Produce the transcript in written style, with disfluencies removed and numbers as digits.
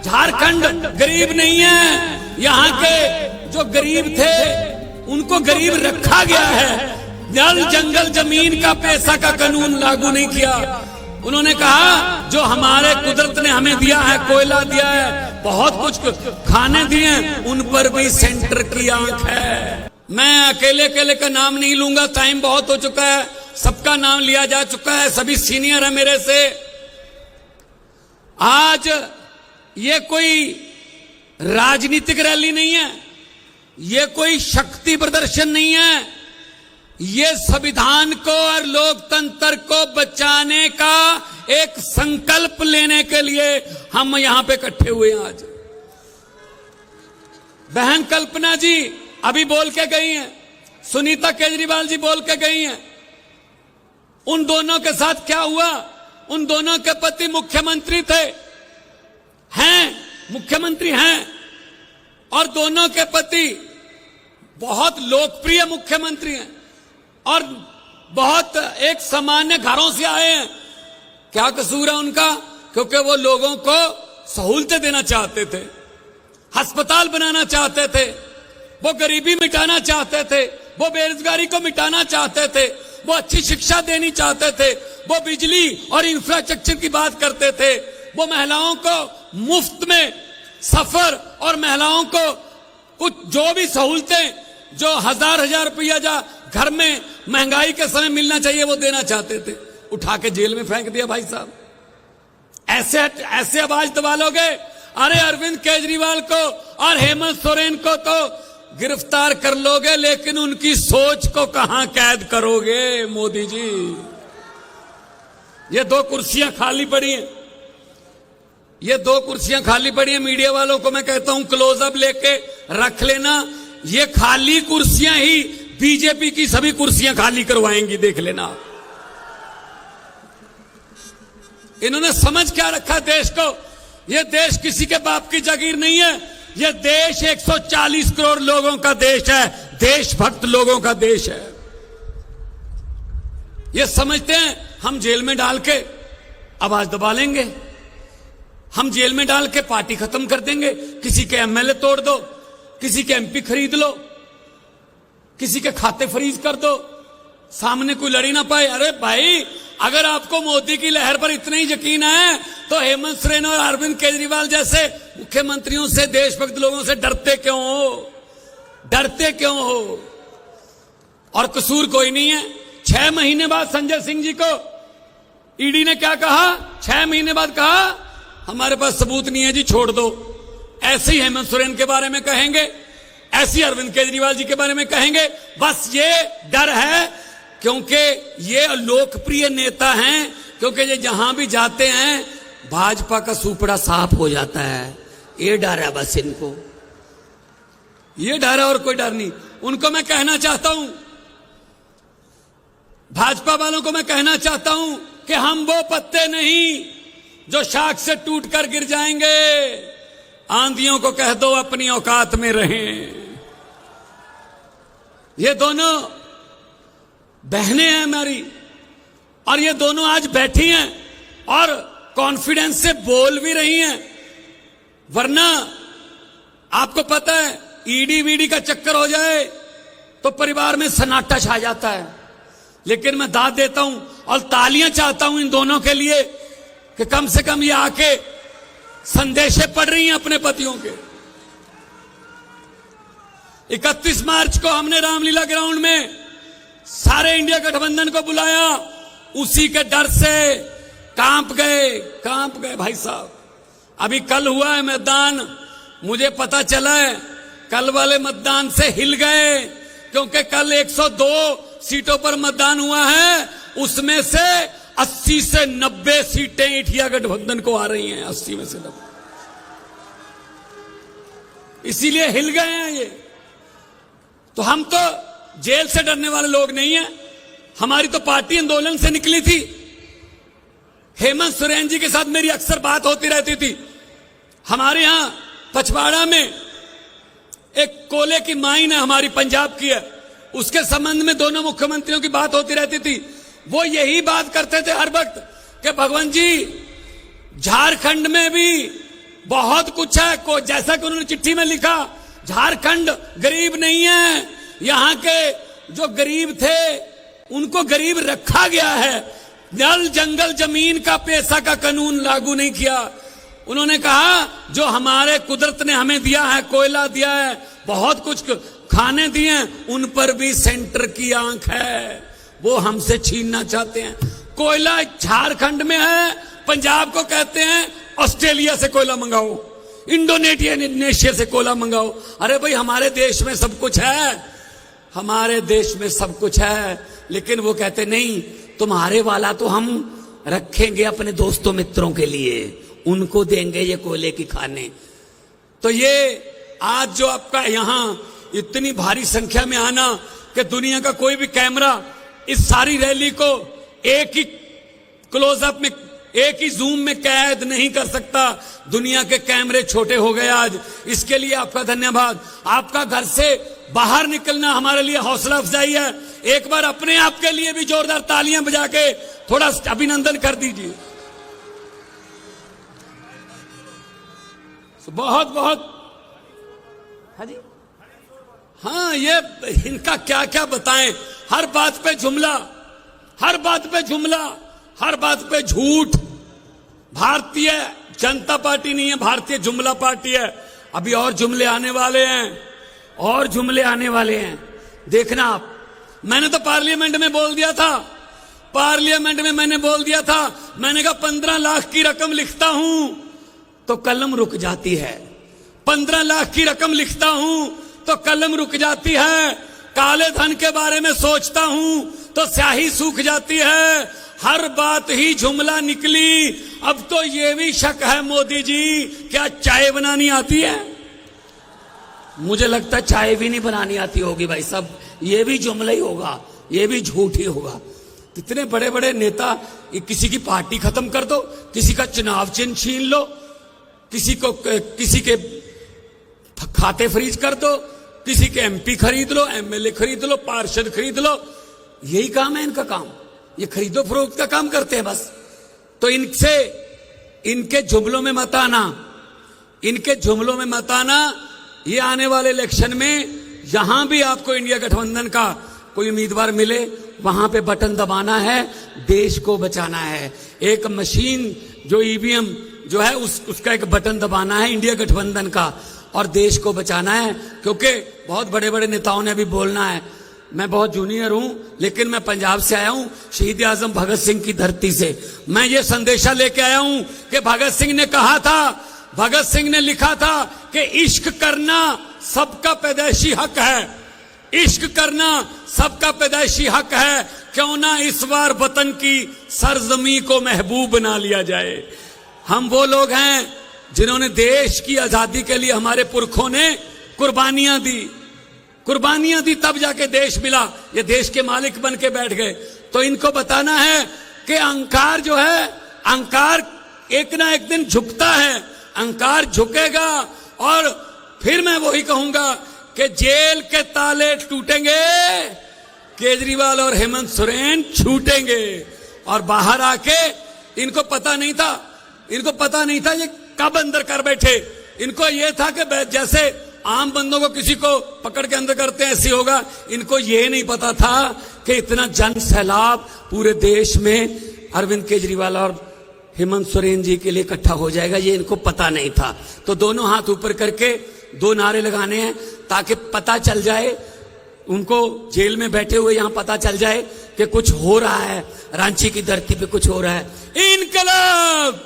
झारखंड गरीब नहीं है, यहाँ के जो गरीब थे उनको गरीब रखा गया है। जल जंगल जमीन का पैसा का कानून लागू नहीं किया। उन्होंने कहा जो हमारे कुदरत ने हमें दिया है, कोयला दिया है, बहुत कुछ खाने दिए, उन पर भी सेंटर की आंख है। मैं अकेले अकेले का नाम नहीं लूंगा, टाइम बहुत हो चुका है, सबका नाम लिया जा चुका है, सभी सीनियर है मेरे से। आज ये कोई राजनीतिक रैली नहीं है, ये कोई शक्ति प्रदर्शन नहीं है, ये संविधान को और लोकतंत्र को बचाने का एक संकल्प लेने के लिए हम यहां पे इकट्ठे हुए हैं। आज बहन कल्पना जी अभी बोल के गई हैं, सुनीता केजरीवाल जी बोल के गई हैं। उन दोनों के साथ क्या हुआ? उन दोनों के पति मुख्यमंत्री थे, मुख्यमंत्री हैं, और दोनों के पति बहुत लोकप्रिय मुख्यमंत्री हैं और बहुत एक सामान्य घरों से आए हैं। क्या कसूर है उनका? क्योंकि वो लोगों को सहूलतें देना चाहते थे, अस्पताल बनाना चाहते थे, वो गरीबी मिटाना चाहते थे, वो बेरोजगारी को मिटाना चाहते थे, वो अच्छी शिक्षा देनी चाहते थे, वो बिजली और इंफ्रास्ट्रक्चर की बात करते थे, वो महिलाओं को मुफ्त में सफर और महिलाओं को कुछ जो भी सहूलतें जो हजार रुपया जा घर में महंगाई के समय मिलना चाहिए वो देना चाहते थे, उठा के जेल में फेंक दिया। भाई साहब ऐसे आवाज दबा लोगे? अरे अरविंद केजरीवाल को और हेमंत सोरेन को तो गिरफ्तार कर लोगे, लेकिन उनकी सोच को कहां कैद करोगे मोदी जी? ये दो कुर्सियां खाली पड़ी हैं, ये दो कुर्सियां खाली पड़ी हैं। मीडिया वालों को मैं कहता हूं क्लोजअप लेके रख लेना, ये खाली कुर्सियां ही बीजेपी की सभी कुर्सियां खाली करवाएंगी, देख लेना। इन्होंने समझ क्या रखा देश को? ये देश किसी के बाप की जागीर नहीं है, ये देश 140 करोड़ लोगों का देश है, देशभक्त लोगों का देश है। ये समझते हैं हम जेल में डाल के आवाज दबा लेंगे, हम जेल में डाल के पार्टी खत्म कर देंगे, किसी के एमएलए तोड़ दो, किसी के एमपी खरीद लो, किसी के खाते फ्रीज कर दो, सामने कोई लड़ी ना पाए। अरे भाई, अगर आपको मोदी की लहर पर इतना ही यकीन है तो हेमंत सोरेन और अरविंद केजरीवाल जैसे मुख्यमंत्रियों से, देशभक्त लोगों से डरते क्यों हो? डरते क्यों हो? और कसूर कोई नहीं है। 6 महीने बाद संजय सिंह जी को ईडी ने क्या कहा? 6 महीने बाद कहा हमारे पास सबूत नहीं है जी, छोड़ दो। ऐसे ही हेमंत सोरेन के बारे में कहेंगे, ऐसी अरविंद केजरीवाल जी के बारे में कहेंगे। बस ये डर है क्योंकि ये लोकप्रिय नेता हैं, क्योंकि ये जहां भी जाते हैं भाजपा का सुपड़ा साफ हो जाता है। ये डर है बस इनको, ये डर है और कोई डर नहीं। उनको मैं कहना चाहता हूं, भाजपा वालों को मैं कहना चाहता हूं कि हम वो पत्ते नहीं जो शाख से टूटकर गिर जाएंगे। आंधियों को कह दो अपनी औकात में रहें। ये दोनों बहनें हैं हमारी, और ये दोनों आज बैठी हैं और कॉन्फिडेंस से बोल भी रही हैं। वरना आपको पता है ईडी वीडी का चक्कर हो जाए तो परिवार में सन्नाटा छा जाता है। लेकिन मैं दाद देता हूं और तालियां चाहता हूं इन दोनों के लिए कि कम से कम ये आके संदेशे पढ़ रही हैं अपने पतियों के। 31 मार्च को हमने रामलीला ग्राउंड में सारे इंडिया गठबंधन को बुलाया, उसी के डर से कांप गए भाई साहब। अभी कल हुआ है मतदान, मुझे पता चला है कल वाले मतदान से हिल गए, क्योंकि कल 102 सीटों पर मतदान हुआ है, उसमें से 80 से 90 सीटें इंडिया गठबंधन को आ रही हैं। 80 में से 90, इसीलिए हिल गए हैं ये। तो हम तो जेल से डरने वाले लोग नहीं हैं, हमारी तो पार्टी आंदोलन से निकली थी। हेमंत सोरेन जी के साथ मेरी अक्सर बात होती रहती थी। हमारे यहां पचवाड़ा में एक कोयले की माइन है, हमारी पंजाब की है, उसके संबंध में दोनों मुख्यमंत्रियों की बात होती रहती थी। वो यही बात करते थे हर वक्त कि भगवान जी झारखंड में भी बहुत कुछ है को, जैसा कि उन्होंने चिट्ठी में लिखा, झारखंड गरीब नहीं है, यहां के जो गरीब थे उनको गरीब रखा गया है। जल जंगल जमीन का पैसा का कानून लागू नहीं किया। उन्होंने कहा जो हमारे कुदरत ने हमें दिया है, कोयला दिया है, बहुत कुछ खाने दिए हैं, उन पर भी सेंटर की आंख है, वो हमसे छीनना चाहते हैं। कोयला झारखंड में है, पंजाब को कहते हैं ऑस्ट्रेलिया से कोयला मंगाओ, इंडोनेशिया से कोयला मंगाओ। अरे भाई हमारे देश में सब कुछ है, हमारे देश में सब कुछ है, लेकिन वो कहते नहीं, तुम्हारे वाला तो हम रखेंगे अपने दोस्तों मित्रों के लिए, उनको देंगे ये कोयले की खाने। तो ये आज जो आपका यहां इतनी भारी संख्या में आना कि दुनिया का कोई भी कैमरा इस सारी रैली को एक ही क्लोजअप में, एक ही जूम में कैद नहीं कर सकता। दुनिया के कैमरे छोटे हो गए आज, इसके लिए आपका धन्यवाद। आपका घर से बाहर निकलना हमारे लिए हौसला अफजाई है। एक बार अपने आप के लिए भी जोरदार तालियां बजा के थोड़ा अभिनंदन कर दीजिए। बहुत बहुत हाँ जी, हाँ, ये इनका क्या क्या बताएं, हर बात पे जुमला, हर बात पे जुमला, हर बात पे झूठ। भारतीय जनता पार्टी नहीं है, भारतीय जुमला पार्टी है। अभी और जुमले आने वाले हैं, और जुमले आने वाले हैं, देखना आप। मैंने तो पार्लियामेंट में बोल दिया था, पार्लियामेंट में मैंने बोल दिया था, मैंने कहा 15 लाख की रकम लिखता हूं तो कलम रुक जाती है, 15 लाख की रकम लिखता हूं तो कलम रुक जाती है, काले धन के बारे में सोचता हूं तो स्याही सूख जाती है, हर बात ही जुमला निकली। अब तो ये भी शक है मोदी जी, क्या चाय बनानी आती है? मुझे लगता है चाय भी नहीं बनानी आती होगी भाई साहब, ये भी जुमला ही होगा, ये भी झूठ ही होगा। इतने बड़े बड़े नेता, किसी की पार्टी खत्म कर दो, किसी का चुनाव चिन्ह छीन लो, किसी के खाते फ्रीज कर दो, किसी के एमपी खरीद लो, एमएलए खरीद लो, पार्षद खरीद लो, यही काम है इनका काम, ये खरीदो फरोख्त का काम करते हैं बस। तो इनसे, इनके जुमलों में मत आना, इनके जुमलों में मत आना। ये आने वाले इलेक्शन में जहां भी आपको इंडिया गठबंधन का कोई उम्मीदवार मिले, वहां पे बटन दबाना है, देश को बचाना है। एक मशीन जो ईवीएम जो है उसका एक बटन दबाना है इंडिया गठबंधन का, और देश को बचाना है। क्योंकि बहुत बड़े बड़े नेताओं ने अभी बोलना है। मैं बहुत जूनियर हूं, लेकिन मैं पंजाब से आया हूं, शहीद आजम भगत सिंह की धरती से। मैं ये संदेशा लेके आया हूं कि भगत सिंह ने कहा था, भगत सिंह ने लिखा था कि इश्क करना सबका पैदाइशी हक है, इश्क करना सबका पैदाइशी हक है, क्यों ना इस बार वतन की सरजमी को महबूब बना लिया जाए। हम वो लोग हैं जिन्होंने देश की आजादी के लिए, हमारे पुरखों ने कुर्बानियां दी, कुर्बानियां दी, तब जाके देश मिला। ये देश के मालिक बन के बैठ गए। तो इनको बताना है कि अहंकार जो है, अहंकार एक ना एक दिन झुकता है, अहंकार झुकेगा। और फिर मैं वही कहूंगा कि जेल के ताले टूटेंगे, केजरीवाल और हेमंत सोरेन छूटेंगे। और बाहर आके, इनको पता नहीं था, इनको पता नहीं था ये कब अंदर कर बैठे। इनको ये था कि जैसे आम बंदों को किसी को पकड़ के अंदर करते हैं ऐसी होगा। इनको ये नहीं पता था कि इतना जन सैलाब पूरे देश में अरविंद केजरीवाल और हेमंत सोरेन जी के लिए इकट्ठा हो जाएगा, ये इनको पता नहीं था। तो दोनों हाथ ऊपर करके 2 नारे लगाने हैं ताकि पता चल जाए उनको, जेल में बैठे हुए यहां पता चल जाए कि कुछ हो रहा है, रांची की धरती पे कुछ हो रहा है। इनकलाब